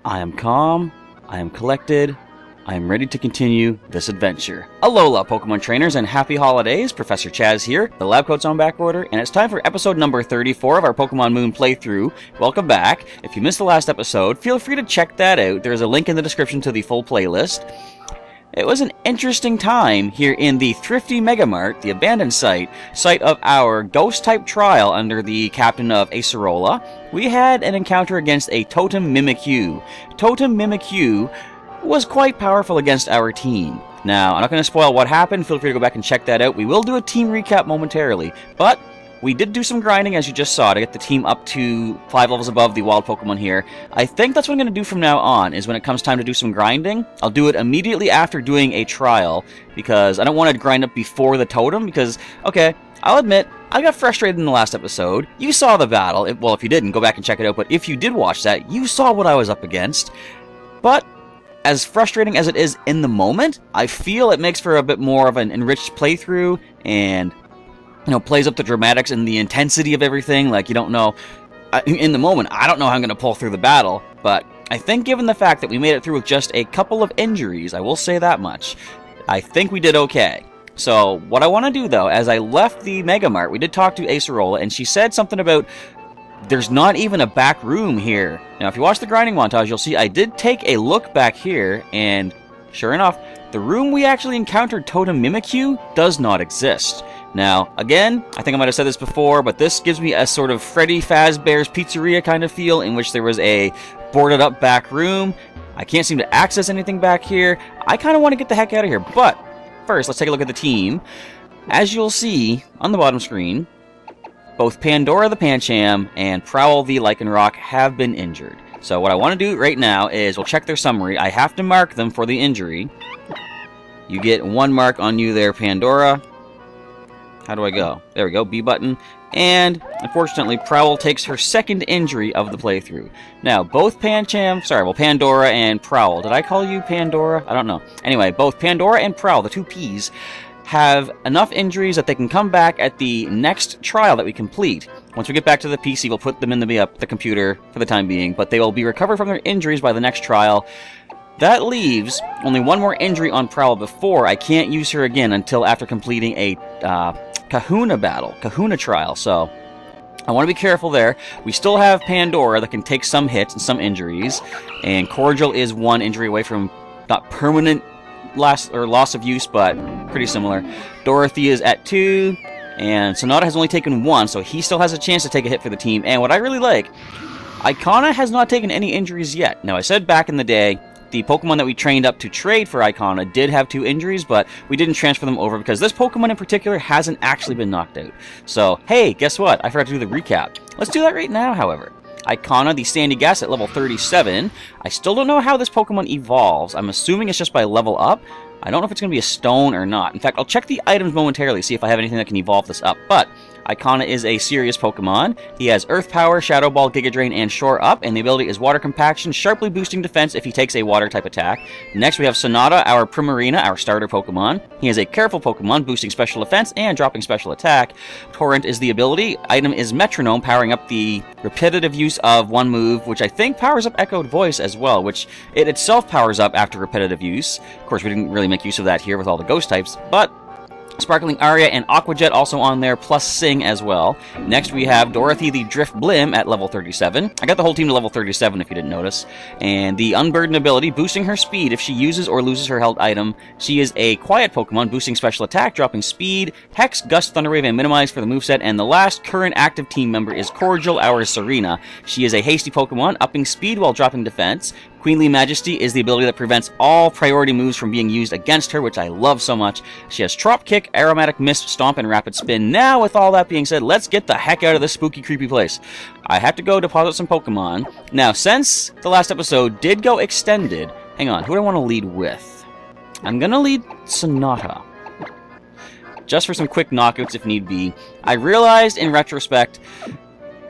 I am calm, I am collected, I am ready to continue this adventure. Alola, Pokemon Trainers, and happy holidays! Professor Chaz here, the lab coat's on back order, and it's time for episode number 34 of our Pokémon Moon playthrough. Welcome back. If you missed the last episode, feel free to check that out. There's a link in the description to the full playlist. It was an interesting time here in the Thrifty Megamart, the abandoned site of our Ghost-type trial under the captain of Acerola. We had an encounter against a Totem Mimikyu. Totem Mimikyu was quite powerful against our team. Now, I'm not going to spoil what happened, feel free to go back and check that out. We will do a team recap momentarily, but we did do some grinding, as you just saw, to get the team up to 5 levels above the wild Pokemon here. I think that's what I'm going to do from now on, is when it comes time to do some grinding, I'll do it immediately after doing a trial, because I don't want to grind up before the totem, because, okay, I'll admit, I got frustrated in the last episode. You saw the battle. Well, if you didn't, go back and check it out, but if you did watch that, you saw what I was up against. But as frustrating as it is in the moment, I feel it makes for a bit more of an enriched playthrough, and plays up the dramatics and the intensity of everything. Like, you don't know, in the moment, I don't know how I'm going to pull through the battle, but I think given the fact that we made it through with just a couple of injuries, I will say that much, I think we did okay. So, what I want to do, though, as I left the Megamart, we did talk to Acerola, and she said something about there's not even a back room here. Now, if you watch the grinding montage, you'll see I did take a look back here, and sure enough, the room we actually encountered Totem Mimikyu does not exist. Now, again, I think I might have said this before, but this gives me a sort of Freddy Fazbear's Pizzeria kind of feel, in which there was a boarded up back room. I can't seem to access anything back here. I kind of want to get the heck out of here, but first, let's take a look at the team. As you'll see on the bottom screen, both Pandora the Pancham and Prowl the Lycanroc have been injured. So what I want to do right now is we'll check their summary. I have to mark them for the injury. You get 1 mark on you there, Pandora. How do I go? There we go, B button. And, unfortunately, Prowl takes her second injury of the playthrough. Now, both Pandora and Prowl. Did I call you Pandora? I don't know. Anyway, both Pandora and Prowl, the 2 Ps, have enough injuries that they can come back at the next trial that we complete. Once we get back to the PC, we'll put them in the computer for the time being, but they will be recovered from their injuries by the next trial. That leaves only 1 more injury on Prowl before I can't use her again until after completing a Kahuna trial, so I want to be careful there. We still have Pandora that can take some hits and some injuries, and Cordial is 1 injury away from not permanent loss of use, but pretty similar. Dorothy is at 2, and Sonata has only taken 1, so he still has a chance to take a hit for the team. And what I really like, Icona has not taken any injuries yet. Now, I said back in the day, the Pokemon that we trained up to trade for Icona did have 2 injuries, but we didn't transfer them over because this Pokemon in particular hasn't actually been knocked out. So, hey, guess what? I forgot to do the recap. Let's do that right now, however. Icona, the Sandy Gas at level 37. I still don't know how this Pokemon evolves. I'm assuming it's just by level up. I don't know if it's going to be a stone or not. In fact, I'll check the items momentarily, see if I have anything that can evolve this up. But Icona is a serious Pokemon. He has Earth Power, Shadow Ball, Giga Drain, and Shore Up, and the ability is Water Compaction, sharply boosting defense if he takes a Water-type attack. Next, we have Sonata, our Primarina, our starter Pokemon. He is a careful Pokemon, boosting special defense and dropping special attack. Torrent is the ability. Item is Metronome, powering up the repetitive use of one move, which I think powers up Echoed Voice as well, which it itself powers up after repetitive use. Of course, we didn't really make use of that here with all the ghost types, but Sparkling Aria and Aqua Jet also on there, plus Sing as well. Next we have Dorothy the Drift Blim at level 37. I got the whole team to level 37 if you didn't notice. And the Unburden ability, boosting her speed if she uses or loses her held item. She is a quiet Pokemon, boosting special attack, dropping speed, Hex, Gust, Thunder Wave, and Minimize for the moveset. And the last current active team member is Cordial, our Serena. She is a hasty Pokemon, upping speed while dropping defense. Queenly Majesty is the ability that prevents all priority moves from being used against her, which I love so much. She has Trop Kick, Aromatic Mist, Stomp, and Rapid Spin. Now, with all that being said, let's get the heck out of this spooky, creepy place. I have to go deposit some Pokemon. Now, since the last episode did go extended, hang on, who do I want to lead with? I'm going to lead Sonata. Just for some quick knockouts if need be. I realized in retrospect,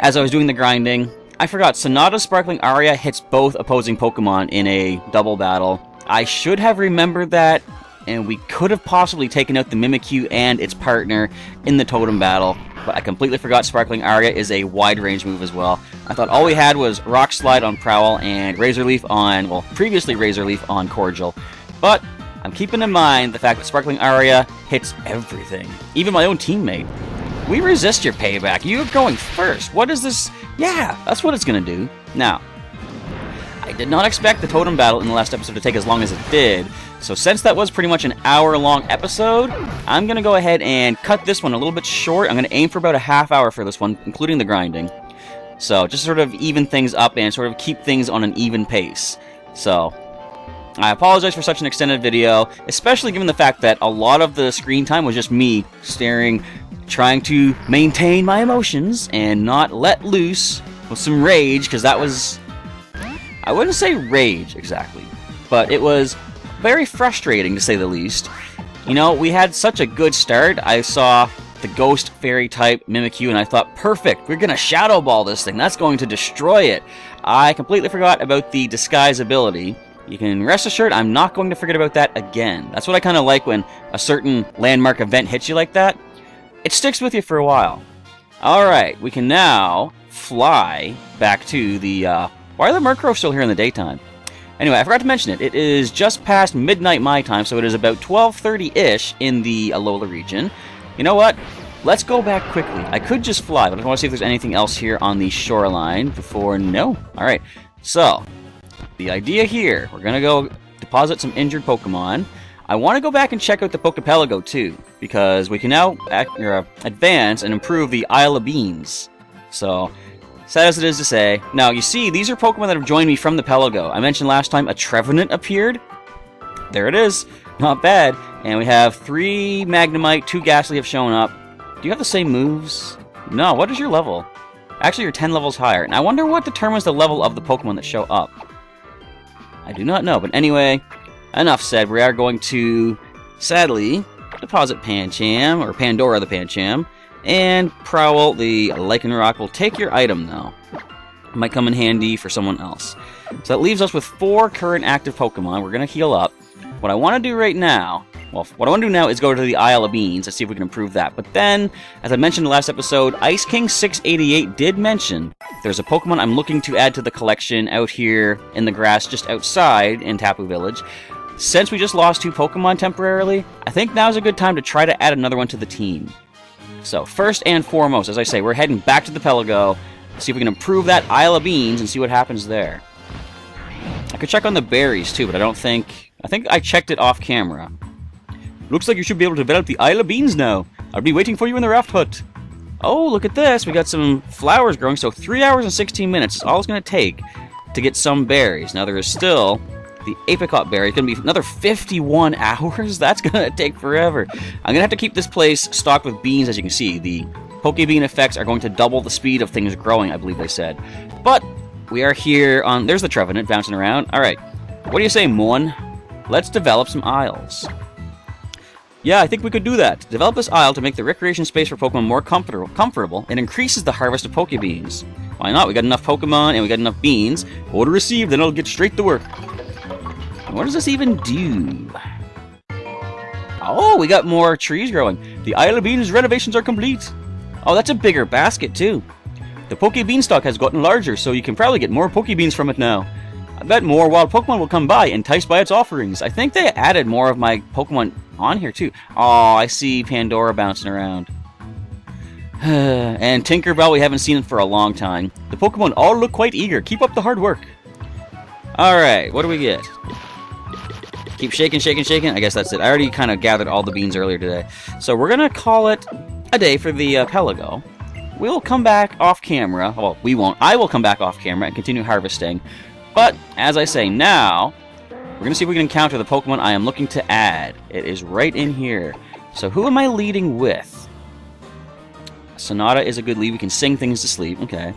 as I was doing the grinding, I forgot, Sonata's Sparkling Aria hits both opposing Pokemon in a double battle. I should have remembered that, and we could have possibly taken out the Mimikyu and its partner in the Totem battle, but I completely forgot Sparkling Aria is a wide-range move as well. I thought all we had was Rock Slide on Prowl and Razor Leaf on, well, previously Razor Leaf on Cordial, but I'm keeping in mind the fact that Sparkling Aria hits everything, even my own teammate. We resist your payback. You're going first. What is this? Yeah, that's what it's going to do. Now, I did not expect the Totem battle in the last episode to take as long as it did. So since that was pretty much an hour-long episode, I'm going to go ahead and cut this one a little bit short. I'm going to aim for about a half hour for this one, including the grinding. So just sort of even things up and sort of keep things on an even pace. So I apologize for such an extended video, especially given the fact that a lot of the screen time was just me staring, trying to maintain my emotions and not let loose with some rage, because that was, I wouldn't say rage exactly, but it was very frustrating to say the least. You know, we had such a good start. I saw the Ghost Fairy type Mimikyu and I thought, perfect, we're gonna Shadow Ball this thing, that's going to destroy it. I completely forgot about the Disguise ability. You can rest assured I'm not going to forget about that again. That's what I kind of like when a certain landmark event hits you like that. It sticks with you for a while. Alright, we can now fly back to the, why are the Murkrow still here in the daytime? Anyway, I forgot to mention it. It is just past midnight my time, so it is about 12:30-ish in the Alola region. You know what? Let's go back quickly. I could just fly, but I want to see if there's anything else here on the shoreline before... No? Alright, so the idea here, we're going to go deposit some injured Pokemon. I want to go back and check out the Poképelago too, because we can now advance and improve the Isle of Beans. So, sad as it is to say. Now, you see, these are Pokemon that have joined me from the Pelago. I mentioned last time a Trevenant appeared. There it is. Not bad. And we have 3 Magnemite, 2 Ghastly have shown up. Do you have the same moves? No, what is your level? Actually, you're 10 levels higher. And I wonder what determines the level of the Pokemon that show up. I do not know, but anyway, enough said. We are going to, sadly, deposit Pancham, or Pandora the Pancham, and Prowl the Lycanroc. Will take your item, though. It might come in handy for someone else. So that leaves us with 4 current active Pokemon. We're going to heal up. What I want to do right now, well, what I want to do now is go to the Isle of Beans and see if we can improve that. But then, as I mentioned in the last episode, Ice King 688 did mention there's a Pokemon I'm looking to add to the collection out here in the grass just outside in Tapu Village. Since we just lost 2 Pokemon temporarily, I think now's a good time to try to add another one to the team. So, first and foremost, as I say, we're heading back to the Pelago, see if we can improve that Isle of Beans and see what happens there. I could check on the berries too, but I think I checked it off camera. Looks like you should be able to develop the Isle of Beans now. I'll be waiting for you in the raft hut. Oh, look at this. We got some flowers growing, so 3 hours and 16 minutes is all it's going to take to get some berries. Now, there is still the apricot berry. It's going to be another 51 hours? That's going to take forever. I'm going to have to keep this place stocked with beans, as you can see. The Pokebean effects are going to double the speed of things growing, I believe they said. But we are here on... There's the Trevenant bouncing around. All right. What do you say, Moon? Let's develop some Isles. Yeah, I think we could do that. Develop this isle to make the recreation space for Pokemon more comfortable and increases the harvest of Pokebeans. Why not? We got enough Pokemon and we got enough beans. Order received, then it'll get straight to work. What does this even do? Oh, we got more trees growing. The Isle of Beans renovations are complete. Oh, that's a bigger basket too. The Poke Beanstalk has gotten larger, so you can probably get more Pokebeans from it now. I bet more wild Pokemon will come by, enticed by its offerings. I think they added more of my Pokemon on here too. Oh, I see Pandora bouncing around. And Tinkerbell, we haven't seen it for a long time. The Pokemon all look quite eager. Keep up the hard work. Alright, what do we get? Keep shaking, shaking, shaking. I guess that's it. I already kind of gathered all the beans earlier today. So we're going to call it a day for the Pelago. We'll come back off camera. Well, we won't. I will come back off camera and continue harvesting. But, as I say, now, we're going to see if we can encounter the Pokemon I am looking to add. It is right in here. So who am I leading with? Sonata is a good lead. We can sing things to sleep. Okay.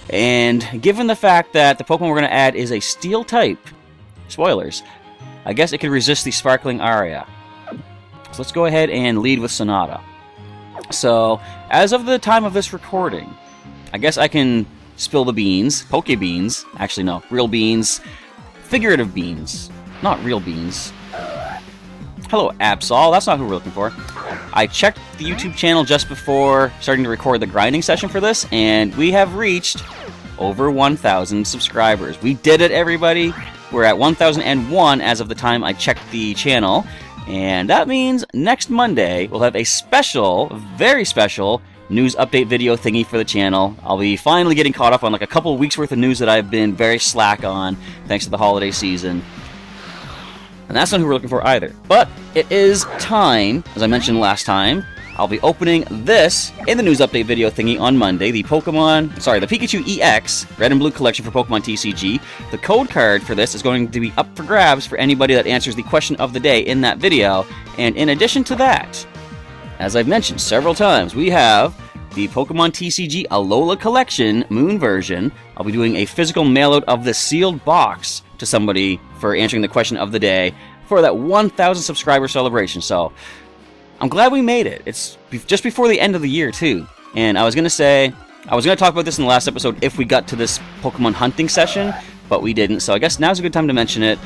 And given the fact that the Pokemon we're going to add is a Steel type, spoilers, I guess it could resist the Sparkling Aria. So let's go ahead and lead with Sonata. So, as of the time of this recording, I guess I can spill the beans. Poke beans. Actually, no. Real beans. Figurative beans. Not real beans. Hello, Absol. That's not who we're looking for. I checked the YouTube channel just before starting to record the grinding session for this, and we have reached over 1,000 subscribers. We did it, everybody. We're at 1,001 as of the time I checked the channel, and that means next Monday we'll have a special, very special, news update video thingy for the channel. I'll be finally getting caught up on like a couple of weeks worth of news that I've been very slack on thanks to the holiday season. And that's not who we're looking for either. But it is time, as I mentioned last time, I'll be opening this in the news update video thingy on Monday, the Pikachu EX Red and Blue collection for Pokemon TCG. The code card for this is going to be up for grabs for anybody that answers the question of the day in that video. And in addition to that, as I've mentioned several times, we have the Pokemon TCG Alola Collection Moon version. I'll be doing a physical mail-out of the sealed box to somebody for answering the question of the day for that 1,000 subscriber celebration. So, I'm glad we made it. It's just before the end of the year, too. And I was going to talk about this in the last episode if we got to this Pokemon hunting session, but we didn't. So I guess now's a good time to mention it.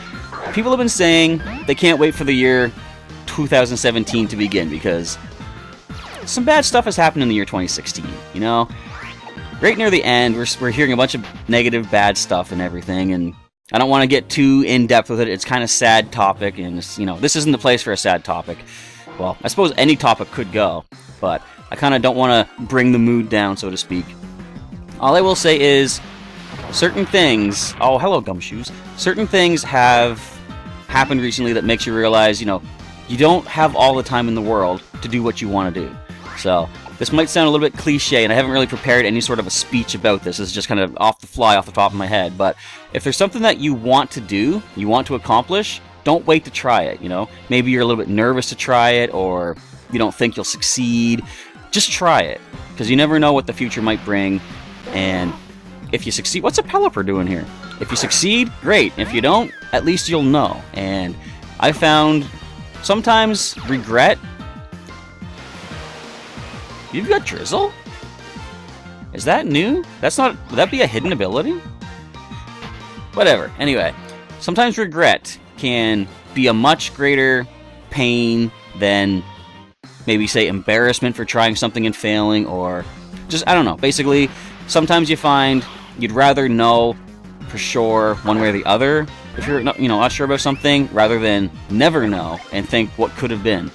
People have been saying they can't wait for the year 2017 to begin because some bad stuff has happened in the year 2016, you know? Right near the end, we're hearing a bunch of negative, bad stuff and everything, and I don't want to get too in-depth with it. It's kind of a sad topic, and it's, you know, this isn't the place for a sad topic. Well, I suppose any topic could go, but I kind of don't want to bring the mood down, so to speak. All I will say is, certain things... Oh, hello, Gumshoes. Certain things have happened recently that makes you realize, you know, you don't have all the time in the world to do what you want to do. So, this might sound a little bit cliche, and I haven't really prepared any sort of a speech about this. This is just kind of off the fly, off the top of my head. But if there's something that you want to do, you want to accomplish, don't wait to try it, you know? Maybe you're a little bit nervous to try it, or you don't think you'll succeed. Just try it, because you never know what the future might bring. And if you succeed... What's a Pelipper doing here? If you succeed, great. If you don't, at least you'll know. And I found sometimes regret... You've got Drizzle? Is that new? That's not... Would that be a hidden ability? Whatever. Anyway, sometimes regret can be a much greater pain than maybe, say, embarrassment for trying something and failing, or just, I don't know. Basically, sometimes you find you'd rather know for sure one way or the other if you're not, not sure about something, rather than never know and think what could have been.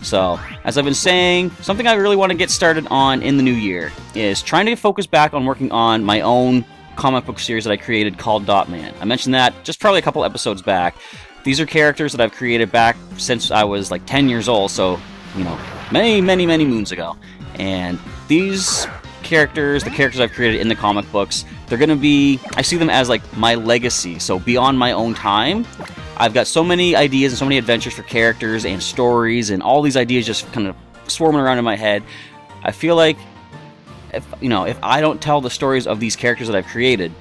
So, as I've been saying, something I really want to get started on in the new year is trying to focus back on working on my own comic book series that I created called Dotman. I mentioned that just probably a couple episodes back. These are characters that I've created back since I was like 10 years old, so, many, many, many moons ago. And these characters, the characters I've created in the comic books, they're going to be, I see them as like my legacy. So beyond my own time, I've got so many ideas and so many adventures for characters and stories, and all these ideas just kind of swarming around in my head. I feel like if I don't tell the stories of these characters that I've created,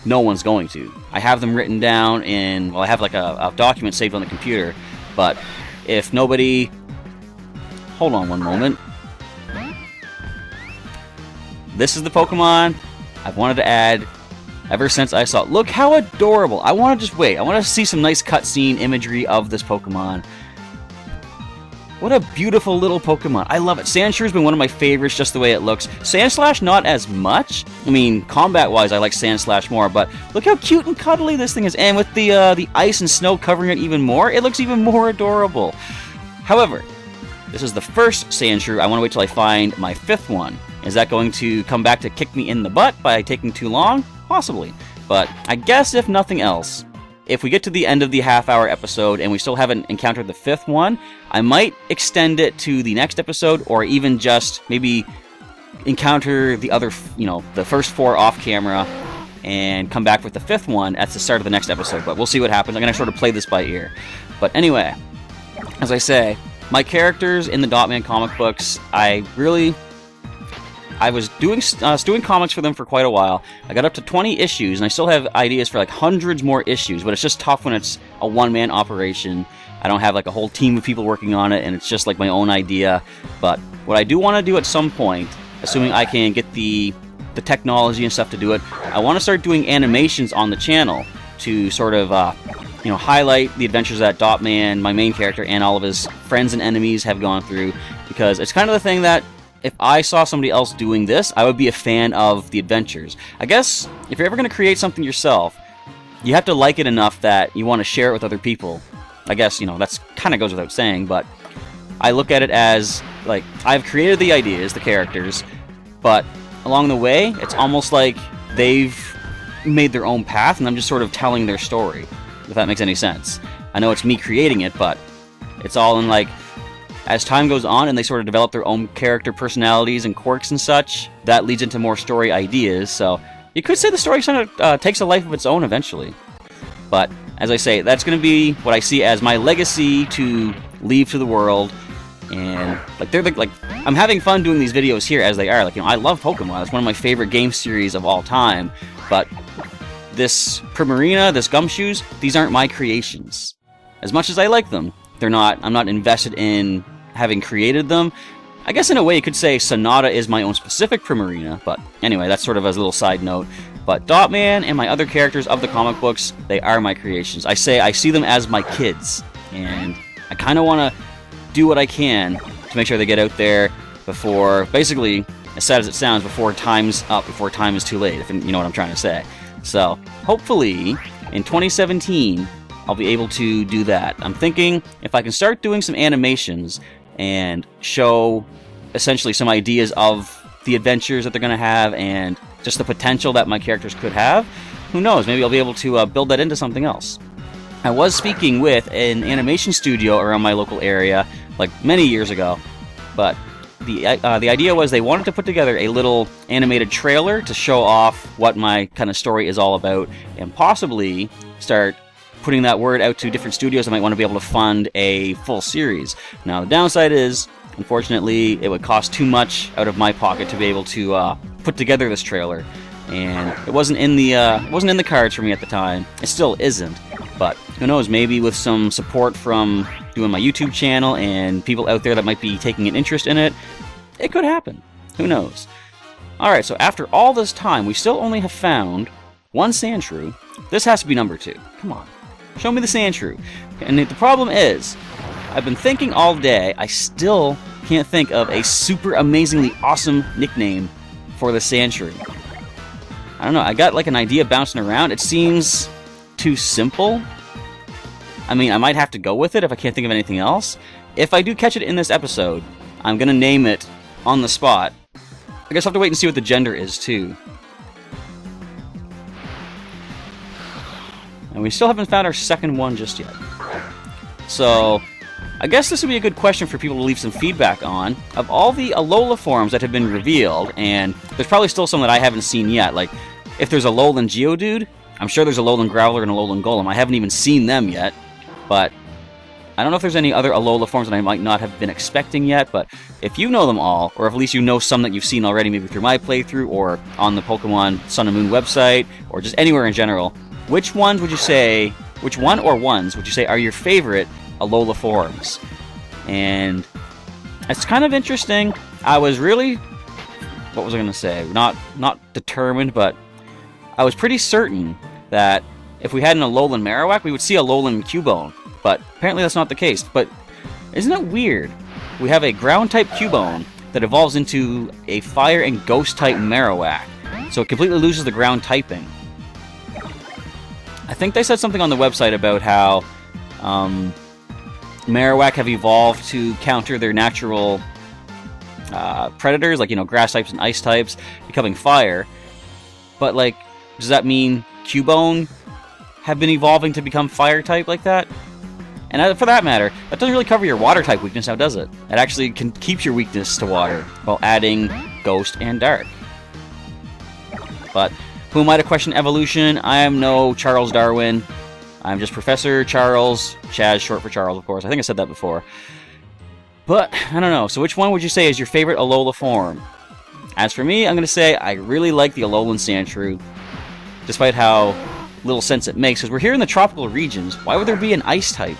no one's going to. I have them written down in, I have like a document saved on the computer, but if nobody hold on one moment. This is the Pokemon I've wanted to add ever since I saw it. Look how adorable. I want to just wait. I want to see some nice cutscene imagery of this Pokemon. What a beautiful little Pokemon. I love it. Sandshore's been one of my favorites just the way it looks. Sandslash, not as much. I mean, combat-wise, I like Sandslash more, but look how cute and cuddly this thing is. And with the ice and snow covering it even more, it looks even more adorable. However, this is the first Sandshrew. I want to wait till I find my 5th one. Is that going to come back to kick me in the butt by taking too long? Possibly. But I guess if nothing else, if we get to the end of the half-hour episode and we still haven't encountered the 5th one, I might extend it to the next episode, or even just maybe encounter the other, the first 4 off-camera and come back with the 5th one at the start of the next episode. But we'll see what happens. I'm going to sort of play this by ear. But anyway, as I say, my characters in the Dotman comic books, I was doing comics for them for quite a while. I got up to 20 issues, and I still have ideas for like hundreds more issues, but it's just tough when it's a one-man operation. I don't have like a whole team of people working on it, and it's just like my own idea. But what I do want to do at some point, assuming I can get the technology and stuff to do it, I want to start doing animations on the channel to sort of highlight the adventures that Dotman, my main character, and all of his friends and enemies have gone through, because it's kind of the thing that if I saw somebody else doing this, I would be a fan of the adventures. I guess if you're ever going to create something yourself, you have to like it enough that you want to share it with other people. I guess, that's kind of goes without saying, but I look at it as, like, I've created the ideas, the characters, but along the way, it's almost like they've made their own path, and I'm just sort of telling their story, if that makes any sense. I know it's me creating it, but it's all in, like, as time goes on and they sort of develop their own character personalities and quirks and such, that leads into more story ideas, so you could say the story sort of takes a life of its own eventually. But, as I say, that's going to be what I see as my legacy to leave to the world, and, I'm having fun doing these videos here as they are. I love Pokemon. It's one of my favorite game series of all time, but this Primarina, this Gumshoes, these aren't my creations. As much as I like them, I'm not invested in having created them. I guess in a way you could say Sonata is my own specific Primarina, but anyway, that's sort of a little side note. But Dotman and my other characters of the comic books, they are my creations. I see them as my kids, and I kind of want to do what I can to make sure they get out there before, basically, as sad as it sounds, before time's up, before time is too late, if you know what I'm trying to say. So, hopefully, in 2017, I'll be able to do that. I'm thinking if I can start doing some animations and show essentially some ideas of the adventures that they're going to have and just the potential that my characters could have, who knows, maybe I'll be able to build that into something else. I was speaking with an animation studio around my local area, like many years ago, but the idea was they wanted to put together a little animated trailer to show off what my kind of story is all about, and possibly start putting that word out to different studios that might want to be able to fund a full series. Now, the downside is, unfortunately, it would cost too much out of my pocket to be able to put together this trailer, and it wasn't in the cards for me at the time. It still isn't, but who knows? Maybe with some support from doing my YouTube channel and people out there that might be taking an interest in it, it could happen. Who knows? All right, so after all this time, we still only have found one Sandshrew. This has to be number 2. Come on. Show me the Sandshrew. And the problem is, I've been thinking all day, I still can't think of a super amazingly awesome nickname for the Sandshrew. I don't know, I got like an idea bouncing around. It seems too simple. I mean, I might have to go with it if I can't think of anything else. If I do catch it in this episode, I'm gonna name it on the spot. I guess I'll have to wait and see what the gender is, too. And we still haven't found our second one just yet. So, I guess this would be a good question for people to leave some feedback on. Of all the Alola forms that have been revealed, and there's probably still some that I haven't seen yet, like, if there's a Alolan Geodude, I'm sure there's a Alolan Growler and a Alolan Golem. I haven't even seen them yet, but I don't know if there's any other Alola forms that I might not have been expecting yet, but if you know them all, or if at least you know some that you've seen already, maybe through my playthrough, or on the Pokemon Sun and Moon website, or just anywhere in general, which one would you say are your favorite Alola forms? And it's kind of interesting. I was really, what was I going to say? Not determined, but I was pretty certain that if we had an Alolan Marowak, we would see Alolan Cubone. But apparently that's not the case. But isn't it weird? We have a ground-type Cubone that evolves into a fire and ghost-type Marowak. So it completely loses the ground typing. I think they said something on the website about how Marowak have evolved to counter their natural predators, like, grass types and ice types, becoming fire. But, like, does that mean Cubone have been evolving to become fire type like that? And for that matter, that doesn't really cover your water type weakness now, does it? It actually keeps your weakness to water while adding ghost and dark. But who am I to question evolution? I am no Charles Darwin. I'm just Professor Charles. Chaz, short for Charles, of course. I think I said that before. But, I don't know. So which one would you say is your favorite Alola form? As for me, I'm going to say I really like the Alolan Sandshrew. Despite how little sense it makes, because we're here in the tropical regions. Why would there be an ice type?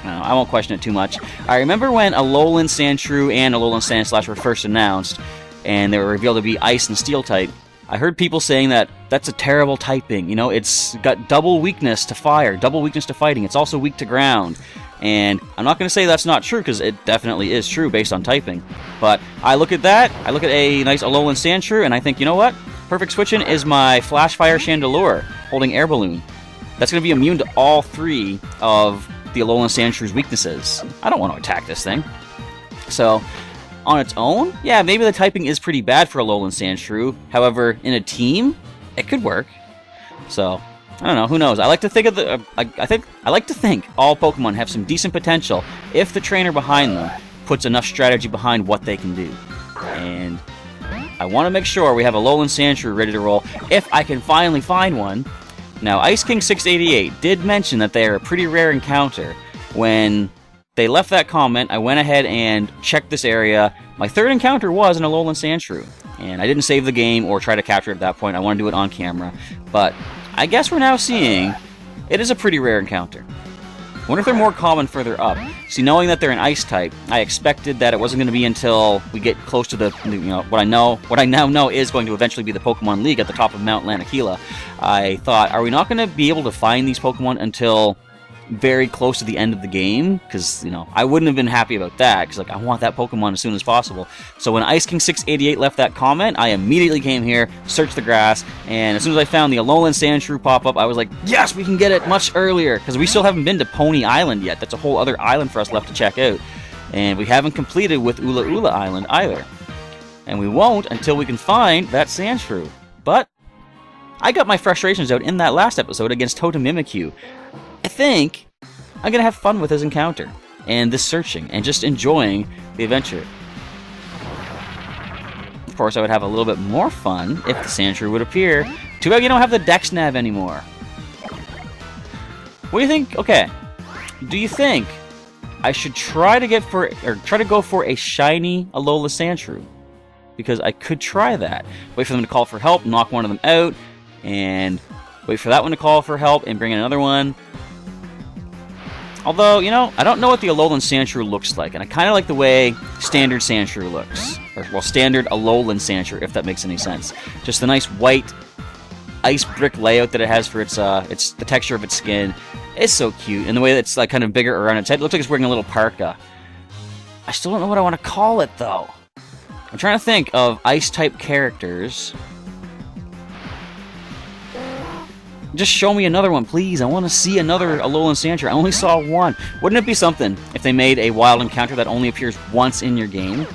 I won't question it too much. I remember when Alolan Sandshrew and Alolan Sandslash were first announced, and they were revealed to be ice and steel type. I heard people saying that that's a terrible typing. It's got double weakness to fire, double weakness to fighting. It's also weak to ground. And I'm not going to say that's not true, because it definitely is true based on typing. But I look at that, I look at a nice Alolan Sandshrew, and I think, you know what? Perfect switch-in is my Flash Fire Chandelure, holding Air Balloon. That's going to be immune to all three of the Alolan Sandshrew's weaknesses. I don't want to attack this thing. So, on its own, yeah, maybe the typing is pretty bad for Alolan Sandshrew. However, in a team, it could work. So, I don't know, who knows? I like to think I like to think all Pokemon have some decent potential if the trainer behind them puts enough strategy behind what they can do. And I want to make sure we have a Alolan Sandshrew ready to roll if I can finally find one. Now, Ice King 688 did mention that they are a pretty rare encounter. When they left that comment, I went ahead and checked this area. My third encounter was an Alolan Sandshrew, and I didn't save the game or try to capture it at that point. I want to do it on camera. But I guess we're now seeing it is a pretty rare encounter. I wonder if they're more common further up. See, knowing that they're an ice type, I expected that it wasn't going to be until we get close to the, what I now know is going to eventually be the Pokemon League at the top of Mount Lanakila. I thought, are we not going to be able to find these Pokemon until very close to the end of the game? Because, I wouldn't have been happy about that, because, I want that Pokemon as soon as possible. So when Ice King 688 left that comment, I immediately came here, searched the grass, and as soon as I found the Alolan Sandshrew pop up, I was like, yes, we can get it much earlier, because we still haven't been to Pony Island yet. That's a whole other island for us left to check out. And we haven't completed with Ula Ula Island either. And we won't until we can find that Sandshrew. But I got my frustrations out in that last episode against Totem Mimikyu. I think I'm going to have fun with this encounter, and this searching, and just enjoying the adventure. Of course, I would have a little bit more fun if the Sandshrew would appear. Too bad you don't have the Dex Nav anymore. What do you think? Okay. Do you think I should try to go for a shiny Alola Sandshrew? Because I could try that. Wait for them to call for help, knock one of them out, and wait for that one to call for help, and bring in another one. Although, I don't know what the Alolan Sandshrew looks like, and I kind of like the way standard Sandshrew looks. Or, standard Alolan Sandshrew, if that makes any sense. Just the nice white ice brick layout that it has for its the texture of its skin. It's so cute, and the way that it's kind of bigger around its head. It looks like it's wearing a little parka. I still don't know what I want to call it, though. I'm trying to think of ice-type characters. Just show me another one, please. I want to see another Alolan Sandshrew. I only saw one. Wouldn't it be something if they made a wild encounter that only appears once in your game?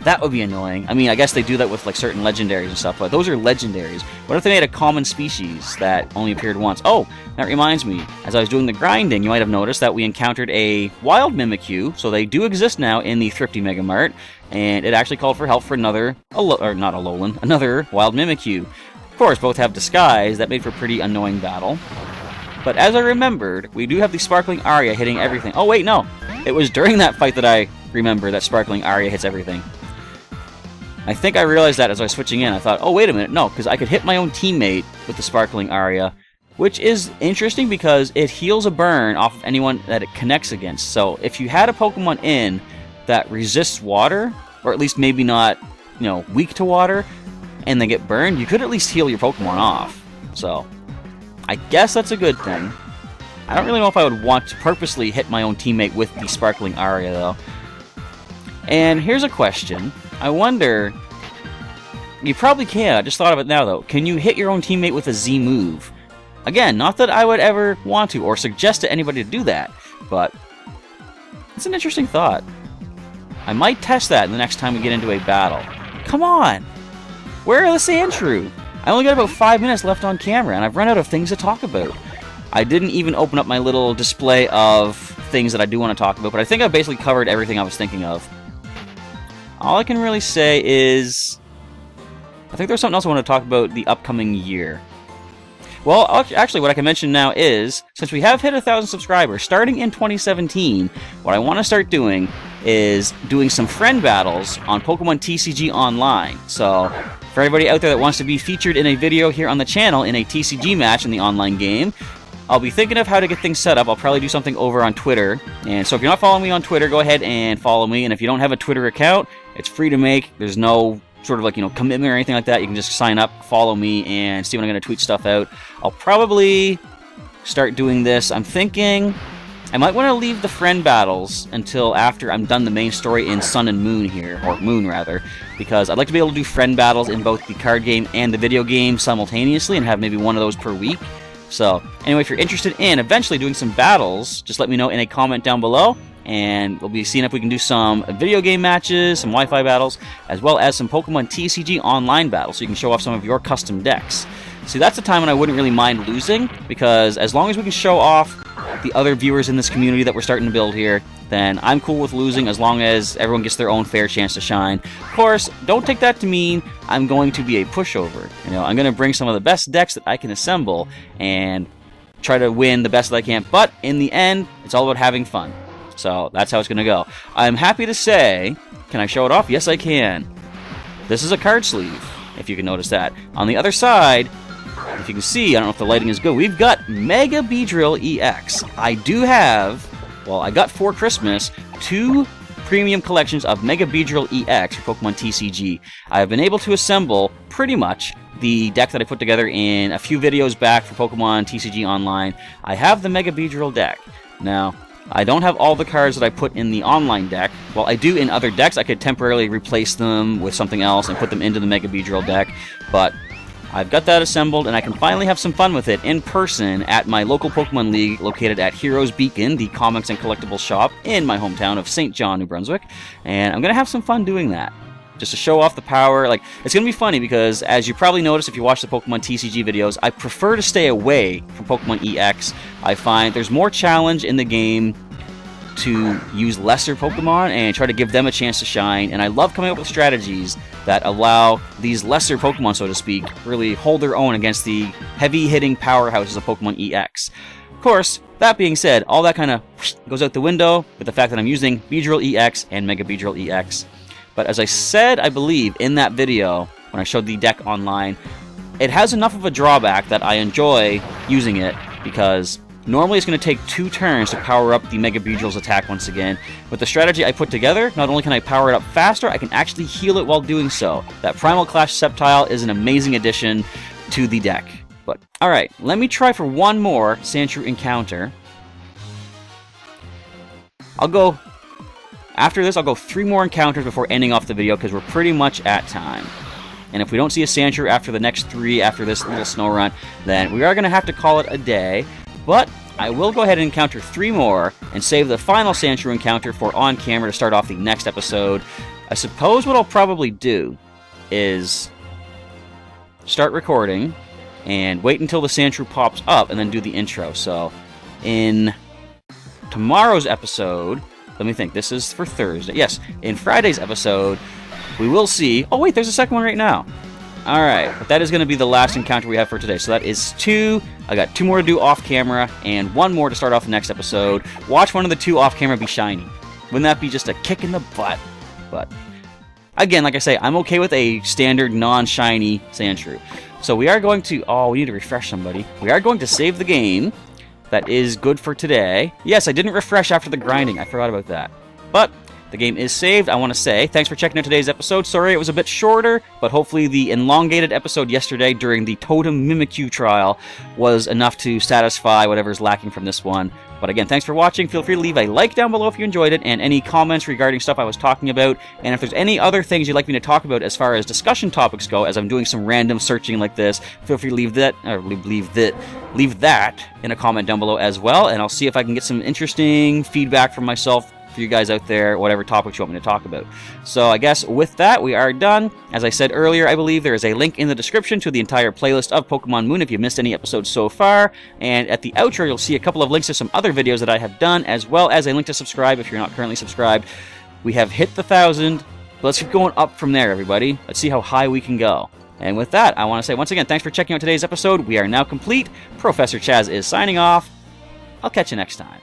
That would be annoying. I mean, I guess they do that with certain legendaries and stuff, but those are legendaries. What if they made a common species that only appeared once? Oh, that reminds me. As I was doing the grinding, you might have noticed that we encountered a wild Mimikyu, so they do exist now in the Thrifty Mega Mart, and it actually called for help for another, another wild Mimikyu. Of course, both have Disguise. That made for a pretty annoying battle. But as I remembered, we do have the Sparkling Aria hitting everything. Oh, wait, no. It was during that fight that I remember that Sparkling Aria hits everything. I think I realized that as I was switching in. I thought, oh, wait a minute. No, because I could hit my own teammate with the Sparkling Aria, which is interesting because it heals a burn off of anyone that it connects against. So if you had a Pokemon in that resists water, or at least maybe not, weak to water, and they get burned, you could at least heal your Pokemon off. So, I guess that's a good thing. I don't really know if I would want to purposely hit my own teammate with the Sparkling Aria, though. And here's a question. I wonder... You probably can. I just thought of it now, though. Can you hit your own teammate with a Z move? Again, not that I would ever want to or suggest to anybody to do that, but it's an interesting thought. I might test that the next time we get into a battle. Come on! Where are the Sandshrew? I only got about 5 minutes left on camera, and I've run out of things to talk about. I didn't even open up my little display of things that I do want to talk about, but I think I've basically covered everything I was thinking of. All I can really say is... I think there's something else I want to talk about the upcoming year. Well, actually, what I can mention now is, since we have hit 1,000 subscribers, starting in 2017, what I want to start doing is doing some friend battles on Pokemon TCG Online. So, for everybody out there that wants to be featured in a video here on the channel in a TCG match in the online game, I'll be thinking of how to get things set up. I'll probably do something over on Twitter. And so if you're not following me on Twitter, go ahead and follow me. And if you don't have a Twitter account, it's free to make. There's no sort of commitment or anything like that. You can just sign up, follow me, and see when I'm going to tweet stuff out. I'll probably start doing this. I'm thinking I might want to leave the friend battles until after I'm done the main story in Sun and Moon here, or Moon rather, because I'd like to be able to do friend battles in both the card game and the video game simultaneously and have maybe one of those per week. So, anyway, if you're interested in eventually doing some battles, just let me know in a comment down below, and we'll be seeing if we can do some video game matches, some Wi-Fi battles, as well as some Pokemon TCG online battles, so you can show off some of your custom decks. See, that's the time when I wouldn't really mind losing, because as long as we can show off the other viewers in this community that we're starting to build here, then I'm cool with losing as long as everyone gets their own fair chance to shine. Of course, don't take that to mean I'm going to be a pushover. I'm going to bring some of the best decks that I can assemble and try to win the best that I can. But in the end, it's all about having fun. So that's how it's going to go. I'm happy to say, can I show it off? Yes, I can. This is a card sleeve, if you can notice that. On the other side, if you can see, I don't know if the lighting is good, we've got Mega Beedrill EX. I do have... Well, I got for Christmas 2 premium collections of Mega Beedrill EX for Pokemon TCG. I have been able to assemble, pretty much, the deck that I put together in a few videos back for Pokemon TCG Online. I have the Mega Beedrill deck. Now, I don't have all the cards that I put in the online deck. Well, I do in other decks. I could temporarily replace them with something else and put them into the Mega Beedrill deck, but I've got that assembled, and I can finally have some fun with it in person at my local Pokemon League located at Heroes Beacon, the comics and collectibles shop in my hometown of St. John, New Brunswick. And I'm going to have some fun doing that, just to show off the power. It's going to be funny because, as you probably noticed if you watch the Pokemon TCG videos, I prefer to stay away from Pokemon EX. I find there's more challenge in the game to use lesser Pokemon and try to give them a chance to shine, and I love coming up with strategies that allow these lesser Pokemon, so to speak, really hold their own against the heavy-hitting powerhouses of Pokemon EX. Of course, that being said, all that kind of goes out the window with the fact that I'm using Beedrill EX and Mega Beedrill EX. But as I said, I believe, in that video, when I showed the deck online, it has enough of a drawback that I enjoy using it, because normally it's going to take 2 turns to power up the Mega Beedrill's attack once again. With the strategy I put together, not only can I power it up faster, I can actually heal it while doing so. That Primal Clash Sceptile is an amazing addition to the deck. But, alright, let me try for one more Sandshrew encounter. After this, I'll go 3 more encounters before ending off the video, because we're pretty much at time. And if we don't see a Sandshrew after the next 3, after this little snow run, then we are going to have to call it a day. But I will go ahead and encounter 3 more and save the final Sandshrew encounter for on camera to start off the next episode. I suppose what I'll probably do is start recording and wait until the Sandshrew pops up and then do the intro. So in tomorrow's episode, let me think, this is for Thursday. Yes, in Friday's episode, we will see... Oh wait, there's a second one right now. Alright, but that is going to be the last encounter we have for today. So that is 2. I got 2 more to do off camera, and 1 more to start off the next episode. Watch one of the 2 off camera be shiny. Wouldn't that be just a kick in the butt? But, again, like I say, I'm okay with a standard non-shiny Sandshrew. So we are going to... Oh, we need to refresh somebody. We are going to save the game. That is good for today. Yes, I didn't refresh after the grinding. I forgot about that. But The game is saved. I want to say thanks for checking out today's episode. Sorry it was a bit shorter, but hopefully the elongated episode yesterday during the Totem Mimikyu trial was enough to satisfy whatever's lacking from this one. But again, thanks for watching. Feel free to leave a like down below if you enjoyed it, and any comments regarding stuff I was talking about. And if there's any other things you'd like me to talk about as far as discussion topics go, as I'm doing some random searching like this, feel free to leave that in a comment down below as well, and I'll see if I can get some interesting feedback from myself for you guys out there, whatever topics you want me to talk about. So I guess with that, we are done. As I said earlier, I believe there is a link in the description to the entire playlist of Pokémon Moon if you missed any episodes so far. And at the outro, you'll see a couple of links to some other videos that I have done, as well as a link to subscribe if you're not currently subscribed. We have hit the 1,000, but let's keep going up from there, everybody. Let's see how high we can go. And with that, I want to say once again, thanks for checking out today's episode. We are now complete. Professor Chaz is signing off. I'll catch you next time.